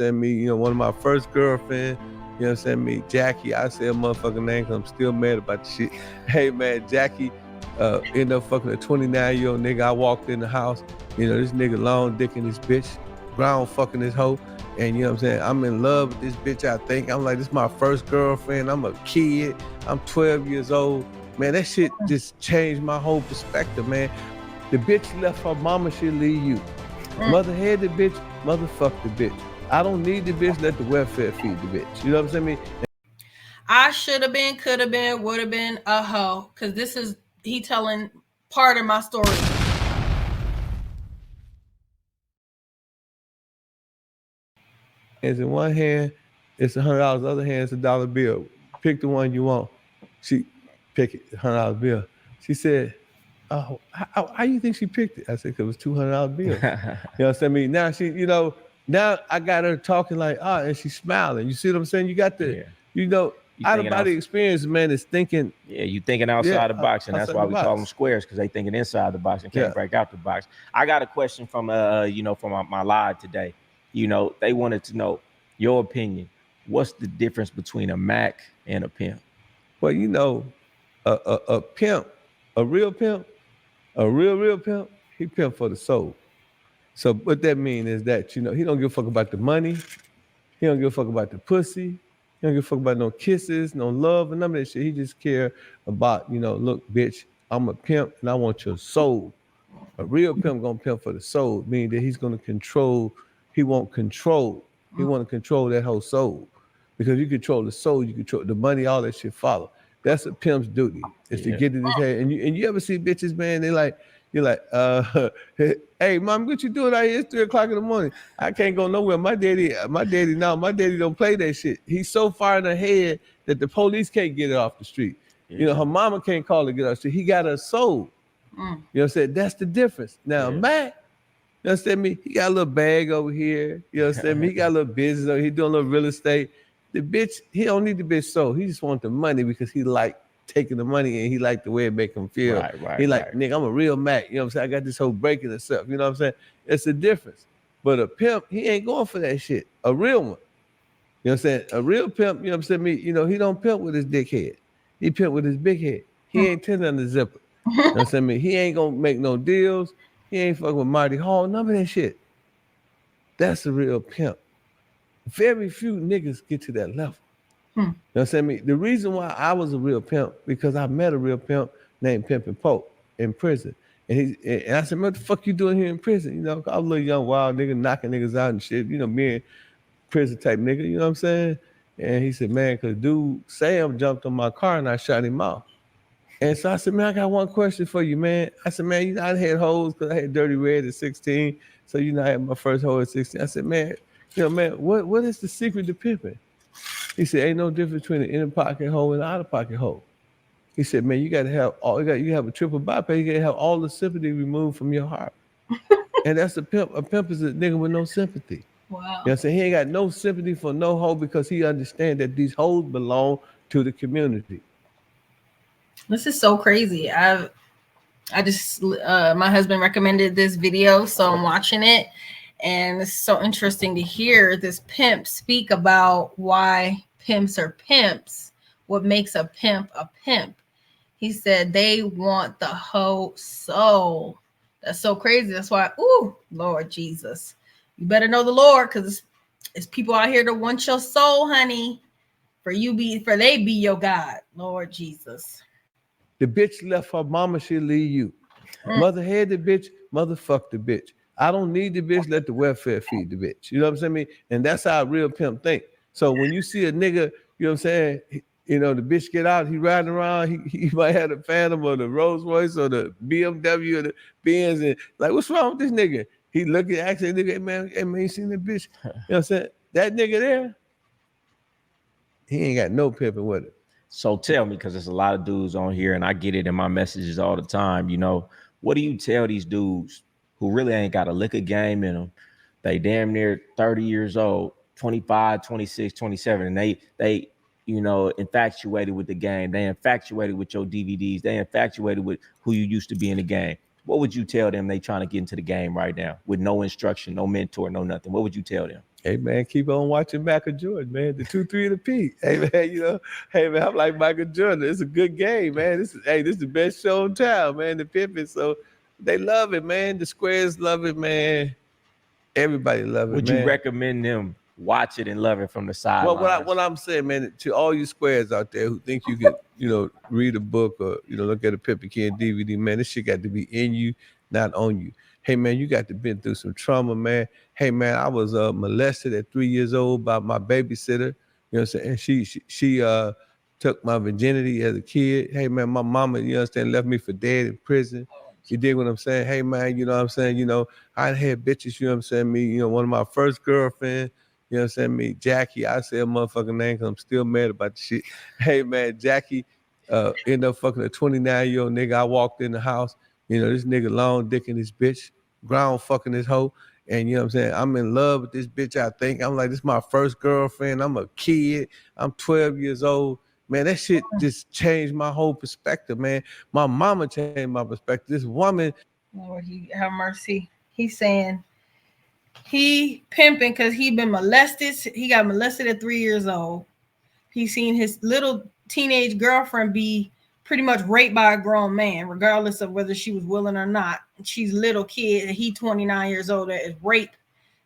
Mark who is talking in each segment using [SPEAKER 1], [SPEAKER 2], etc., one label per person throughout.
[SPEAKER 1] saying? Me, one of my first girlfriend, you know what I'm saying? Me, Jackie, I say a motherfucking name because I'm still mad about the shit. Hey, man, Jackie ended up fucking a 29-year-old nigga. I walked in the house, this nigga long dick in this bitch, ground fucking this hoe. And you know what I'm saying? I'm in love with this bitch, I think. I'm like, this is my first girlfriend. I'm a kid. I'm 12 years old. Man, that shit just changed my whole perspective, man. The bitch left her mama, she'll leave you. Mother had the bitch, motherfuck the bitch. I don't need the bitch, let the welfare feed the bitch. You know what I'm saying?
[SPEAKER 2] I should have been, could have been, would have been a hoe. Because this is, he telling part of my story.
[SPEAKER 1] And in one hand, it's $100. The other hand, it's $1 bill. Pick the one you want. She pick it, $100 bill. She said, "Oh, how you think she picked it?" I said, "Cause it was $200 bills." You know what I'm saying? Now she, now I got her talking like, and she's smiling. You see what I'm saying? You got the, out of body experience, man, is thinking.
[SPEAKER 3] Yeah, you thinking outside the box, and that's why we call them squares, because they thinking inside the box and can't break out the box. I got a question from from my live today. They wanted to know your opinion. What's the difference between a Mac and a pimp?
[SPEAKER 1] Well, a pimp, a real pimp, a real pimp, he pimp for the soul. So what that means is that, he don't give a fuck about the money. He don't give a fuck about the pussy. He don't give a fuck about no kisses, no love, and none of that shit. He just care about, look, bitch, I'm a pimp and I want your soul. A real pimp gonna pimp for the soul, meaning that he's gonna control, he won't control. He wanna control that whole soul. Because you control the soul, you control the money, all that shit follow. That's a pimp's duty, is to get in his head. And you ever see bitches, man, you're like, hey, mom, what you doing out here? It's 3:00 in the morning. I can't go nowhere. My daddy don't play that shit. He's so far in the head that the police can't get it off the street. Her mama can't call to get off the street. He got a soul. You know what I'm saying? That's the difference. Now, Mac, you understand me? He got a little bag over here. You understand me? He got a little business over here. He doing a little real estate. The bitch, he don't need the bitch soul. He just want the money because he like taking the money and he like the way it make him feel. He like, nigga, I'm a real Mac. You know what I'm saying? I got this whole breaking and stuff. You know what I'm saying? It's a difference. But a pimp, he ain't going for that shit. A real one. You know what I'm saying? A real pimp, you know what I'm saying? He don't pimp with his dick head. He pimp with his big head. He ain't tending the zipper. You know what I'm saying? He ain't gonna make no deals. He ain't fucking with Marty Hall, none of that shit. That's a real pimp. Very few niggas get to that level. You know what I'm saying? The reason why I was a real pimp, because I met a real pimp named Pimpin Pope in prison. And I said, what the fuck you doing here in prison? I was a little young wild nigga knocking niggas out and shit, being prison type nigga, you know what I'm saying? And he said, man, cause dude, Sam jumped on my car and I shot him out. And so I said, man, I got one question for you, man. I said, man, I had hoes because I had Dirty Red at 16. So, I had my first hoe at 16. I said, man, man, what is the secret to pimping? He said, ain't no difference between an inner pocket hoe and an outer pocket hoe. He said, man, you got to have you have a triple bypass. You got to have all the sympathy removed from your heart. And that's a pimp. A pimp is a nigga with no sympathy. Wow. You know what I'm saying? He ain't got no sympathy for no hoe because he understands that these hoes belong to the community.
[SPEAKER 2] This is so crazy. I just my husband recommended this video, so I'm watching it, and it's so interesting to hear this pimp speak about why pimps are pimps, what makes a pimp a pimp. He said they want the whole soul. That's so crazy. That's why, ooh, Lord Jesus, you better know the Lord, because it's people out here that want your soul, honey, for they be your God, Lord Jesus.
[SPEAKER 1] The bitch left her mama, she'll leave you. Mother had the bitch, motherfuck the bitch. I don't need the bitch, let the welfare feed the bitch. You know what I'm saying? And that's how a real pimp think. So when you see a nigga, you know what I'm saying, the bitch get out, he riding around, he might have the Phantom or the Rolls Royce or the BMW or the Benz, and like, what's wrong with this nigga? He looking, asking the nigga, hey man, you seen that bitch? You know what I'm saying? That nigga there, he ain't got no pimping with it.
[SPEAKER 3] So tell me, because there's a lot of dudes on here, and I get it in my messages all the time, what do you tell these dudes who really ain't got a lick of game in them? They damn near 30 years old, 25, 26, 27, and they infatuated with the game. They infatuated with your DVDs. They infatuated with who you used to be in the game. What would you tell them they trying to get into the game right now with no instruction, no mentor, no nothing? What would you tell them?
[SPEAKER 1] Hey man, keep on watching Michael Jordan, man. The 2-3 of the P. Hey man, hey man, I'm like Michael Jordan. It's a good game, man. This is the best show in town, man. The Pimpin. So they love it, man. The squares love it, man. Everybody love it,
[SPEAKER 3] Would you
[SPEAKER 1] man.
[SPEAKER 3] recommend them watch it and love it from the
[SPEAKER 1] Well,
[SPEAKER 3] sidelines?
[SPEAKER 1] what I'm saying, man, to all you squares out there who think you could, read a book or look at a Pimpin Kid DVD, man, this shit got to be in you, not on you. Hey man, you got to been through some trauma, man. Hey man, I was molested at 3 years old by my babysitter. You know what I'm saying? And she took my virginity as a kid. Hey man, my mama, you understand, left me for dead in prison. You dig what I'm saying? Hey man, you know what I'm saying? I had bitches, you know what I'm saying? One of my first girlfriends. You know what I'm saying? Me, Jackie, I say a motherfucking name because I'm still mad about the shit. Hey man, Jackie ended up fucking a 29-year-old nigga. I walked in the house, this nigga long dick in this bitch, ground fucking this hoe. And you know what I'm saying? I'm in love with this bitch, I think. I'm like, this is my first girlfriend. I'm a kid. I'm 12 years old. Man, that shit just changed my whole perspective, man. My mama changed my perspective. This woman.
[SPEAKER 2] Lord, he have mercy. He's saying he pimping because he been molested. He got molested at 3 years old. He seen his little teenage girlfriend be pretty much raped by a grown man, regardless of whether she was willing or not. She's a little kid, and he 29 years old. That is rape.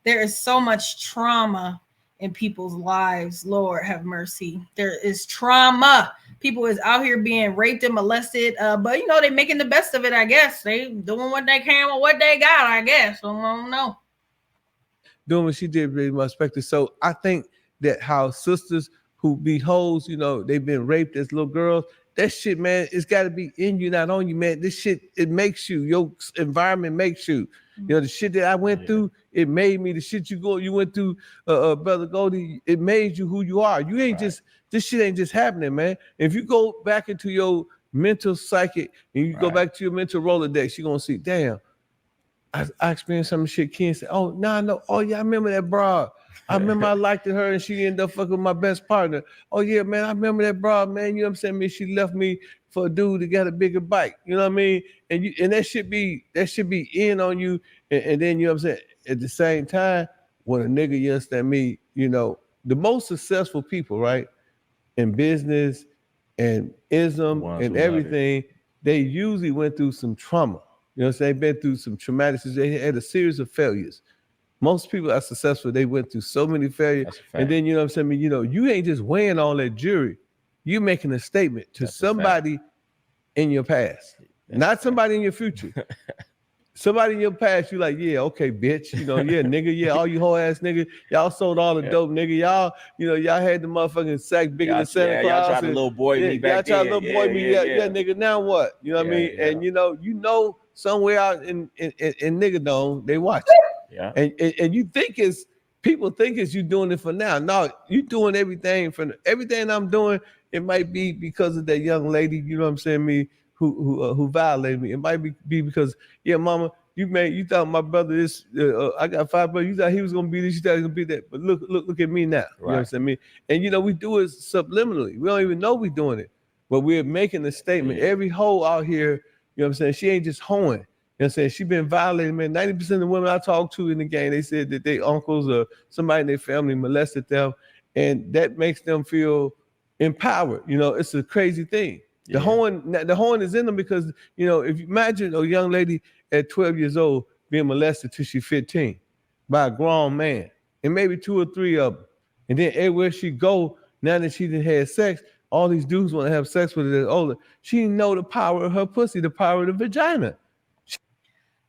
[SPEAKER 2] There is so much trauma in people's lives. Lord have mercy. There is trauma. People is out here being raped and molested, but they making the best of it. I guess they doing what they can with what they got. I guess I don't know.
[SPEAKER 1] Doing what she did really my perspective. So I think that how sisters who be hoes, they've been raped as little girls. That shit, man, it's got to be in you, not on you, man. This shit, it makes you. Your environment makes you. The shit that I went through, it made me. The shit you went through, Brother Goldie, it made you who you are. You ain't just, this shit ain't just happening, man. If you go back into your mental psychic and you go back to your mental Rolodex, you're going to see, damn, I experienced some shit. Ken said, "Oh, no. Oh, yeah, I remember that broad. I remember I liked her and she ended up fucking with my best partner. Oh, yeah, man, I remember that broad, man. You know what I'm saying? Me, she left me for a dude to get a bigger bike. You know what I mean? And that should be in on you. And then, you know what I'm saying? At the same time, when a nigga, you understand me, the most successful people, right, in business and ism and everything, they usually went through some trauma. You know what I'm saying? They've been through some traumatic situations. They had a series of failures. Most people are successful. They went through so many failures. And then, you know what I'm saying? You ain't just weighing all that jury. You're making a statement to somebody in your past, not somebody in your future. Somebody in your past, you like, yeah, okay, bitch. Yeah, nigga, yeah, all you whole ass nigga, y'all sold all the dope, nigga. Y'all, y'all had the motherfucking sack bigger than Santa Claus.
[SPEAKER 3] Y'all tried to little boy me back then.
[SPEAKER 1] Y'all tried to little boy me, yeah, nigga. Now what? You know what I mean? And somewhere out in nigga dome, they watch it.
[SPEAKER 3] Yeah.
[SPEAKER 1] And you think people think it's you doing it for now. No, you doing everything everything I'm doing. It might be because of that young lady. You know what I'm saying? Me who violated me. It might be because, yeah, mama, you thought my brother is. I got 5 brothers. You thought he was gonna be this. You thought he was gonna be that. But look at me now. Right. You know what I'm saying? Me and we do it subliminally. We don't even know we're doing it, but we're making a statement. Yeah. Every hoe out here, you know what I'm saying? She ain't just hoeing. You know what I'm saying? She been violated, man. 90% of the women I talked to in the game, they said that their uncles or somebody in their family molested them, and that makes them feel empowered. It's a crazy thing. The hoeing is in them because, if you imagine a young lady at 12 years old being molested till she's 15 by a grown man, and maybe 2 or 3 of them, and then everywhere she go, now that she done had sex, all these dudes want to have sex with her that's older. She didn't know the power of her pussy, the power of the vagina.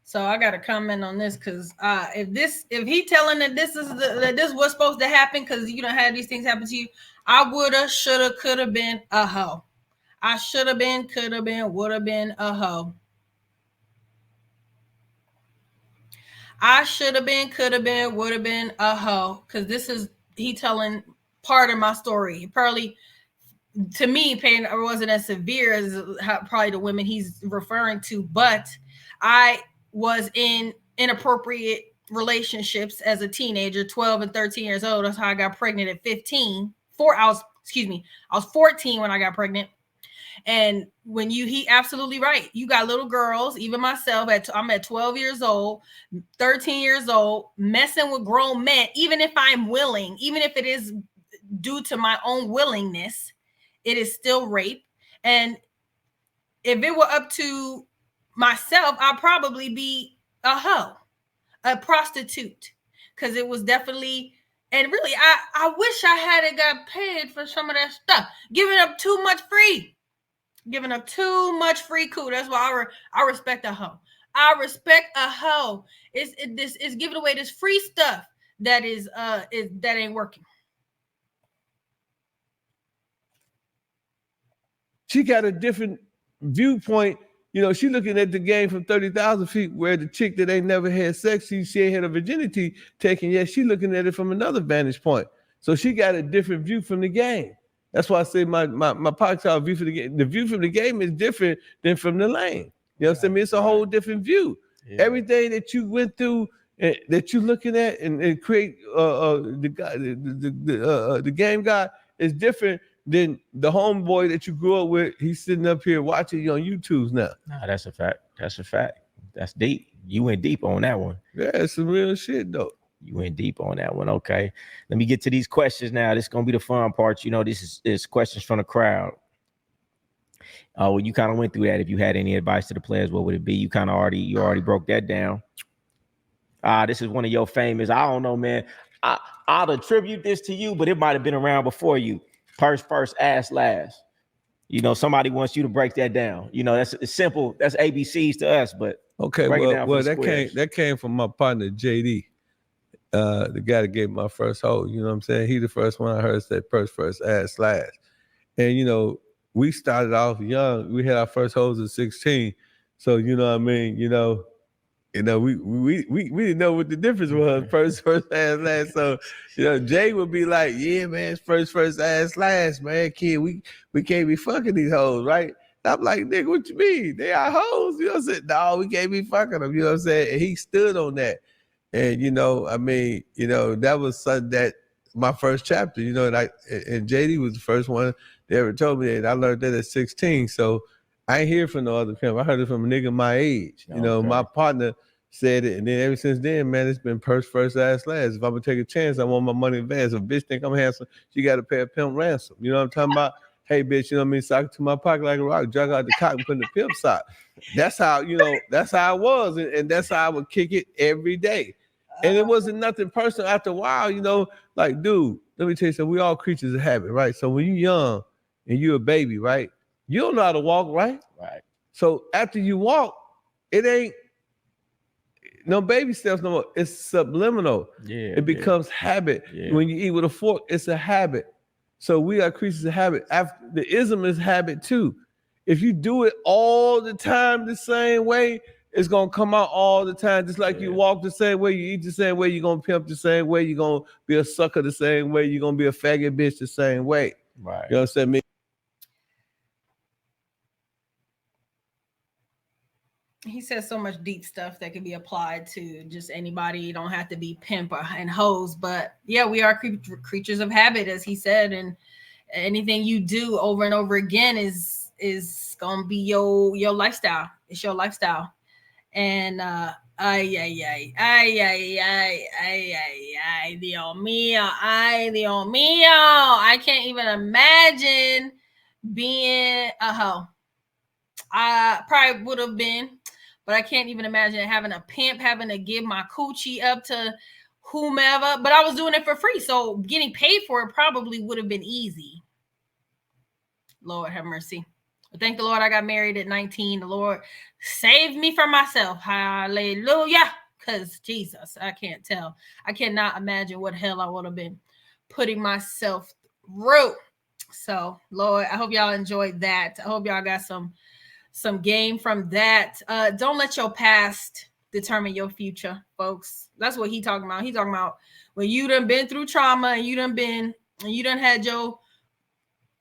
[SPEAKER 2] So I got to comment on this because if he telling that this is what's supposed to happen because you don't have these things happen to you, I woulda, shoulda, coulda been a hoe. I should have been, could have been, would have been a hoe. I should have been, could have been, would have been a hoe. Because he telling part of my story. Probably, to me, pain wasn't as severe as probably the women he's referring to. But I was in inappropriate relationships as a teenager, 12 and 13 years old. That's how I got pregnant at 15. I was 14 when I got pregnant. And when he absolutely right. You got little girls, even myself, I'm at 12 years old, 13 years old, messing with grown men, even if I'm willing, even if it is due to my own willingness, it is still rape. And if it were up to myself, I'd probably be a hoe, a prostitute, because it was definitely, and really, I wish I had got paid for some of that stuff. Giving up too much free cool. That's why I respect a hoe. I respect a hoe. It's giving away this free stuff that that ain't working.
[SPEAKER 1] She got a different viewpoint. You know, she looking at the game from 30,000 feet, where the chick that ain't never had sex, she ain't had her virginity taken yet. She looking at it from another vantage point. So she got a different view from the game. That's why I say my podcast view for the game. The view from the game is different than from the lane. You know what I'm saying? It's a whole different view. Yeah. Everything that you went through, that you're looking at, and create the game guy is different than the homeboy that you grew up with. He's sitting up here watching you on YouTube now.
[SPEAKER 3] Nah, that's a fact. That's a fact. That's deep. You went deep on that one.
[SPEAKER 1] Yeah, it's some real shit though.
[SPEAKER 3] You went deep on that one. Okay. Let me get to these questions now. This is gonna be the fun part. You know, this is questions from the crowd. Well, you kind of went through that. If you had any advice to the players, what would it be? You already broke that down. This is one of your famous. I don't know, man. I'll attribute this to you, but it might have been around before you. Purse first, ass last. You know, somebody wants you to break that down. You know, it's simple. That's ABCs to us, but
[SPEAKER 1] okay. Well, that came from my partner JD, the guy that gave me my first hole. You know what I'm saying? He the first one I heard say purse first, ass last. And you know, we started off young. We had our first holes at 16. So you know what I mean. We didn't know what the difference was. First, ass, last. So, Jay would be like, yeah, man, it's first, ass, last, man. Kid, we can't be fucking these hoes, right? And I'm like, nigga, what you mean? They are hoes. You know what I'm saying? No, we can't be fucking them. You know what I'm saying? And he stood on that. And, that was something that my first chapter, and JD was the first one that ever told me that. And I learned that at 16. So I ain't hear from no other pimp. I heard it from a nigga my age. Okay. My partner said it, and then ever since then, man, it's been purse first, ass last. If I'm gonna take a chance, I want my money in advance. If a bitch think I'm handsome, she got to pay a pimp ransom. You know what I'm talking about? Hey, bitch, you know what I mean? Sock to my pocket like a rock, drug out the cock and put in the pimp sock. That's how, that's how it was, and that's how I would kick it every day. And it wasn't nothing personal. After a while, like, dude, let me tell you something. We all creatures of habit, right? So when you're young and you're a baby, right? You don't know how to walk, right?
[SPEAKER 3] Right.
[SPEAKER 1] So after you walk, it ain't no baby steps no more. It's subliminal.
[SPEAKER 3] Yeah.
[SPEAKER 1] It becomes habit. Yeah. When you eat with a fork, it's a habit. So we are creatures of habit. The ism is habit too. If you do it all the time the same way, it's gonna come out all the time. Just like you walk the same way, you eat the same way, you're gonna pimp the same way, you're gonna be a sucker the same way, you're gonna be a faggot bitch the same way.
[SPEAKER 3] Right.
[SPEAKER 1] You know what I'm saying?
[SPEAKER 2] He says so much deep stuff that can be applied to just anybody. You don't have to be pimp and hoes, but yeah, we are creatures of habit, as he said, and anything you do over and over again is gonna be your lifestyle. It's your lifestyle, and Dios mío, I can't even imagine being a hoe. I probably would have been, but I can't even imagine having a pimp, having to give my coochie up to whomever. But I was doing it for free, so getting paid for it probably would have been easy. Lord have mercy. But thank the Lord I got married at 19. The Lord saved me from myself. Hallelujah. Because Jesus, I can't tell. I cannot imagine what hell I would have been putting myself through. So, Lord, I hope y'all enjoyed that. I hope y'all got some game from that. Don't let your past determine your future, folks. That's what he talking about. He talking about when you done been through trauma and you done had your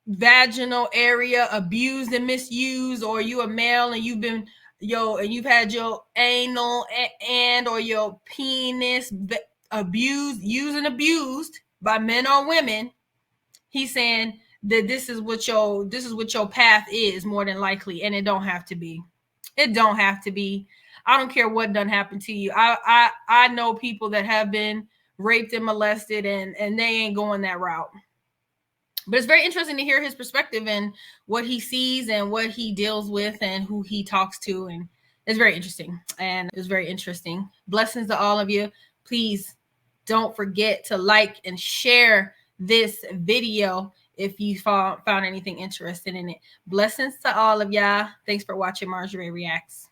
[SPEAKER 2] vaginal area abused and misused, or you a male and you've had your anal and or your penis used by men or women. He's saying that this is what your path is, more than likely, and it don't have to be. It don't have to be. I don't care what done happened to you. I know people that have been raped and molested, and they ain't going that route. But it's very interesting to hear his perspective and what he sees and what he deals with and who he talks to. And it's very interesting. And it's very interesting. Blessings to all of you. Please don't forget to like and share this video if you found anything interesting in it. Blessings to all of y'all. Thanks for watching Marjorie Reacts.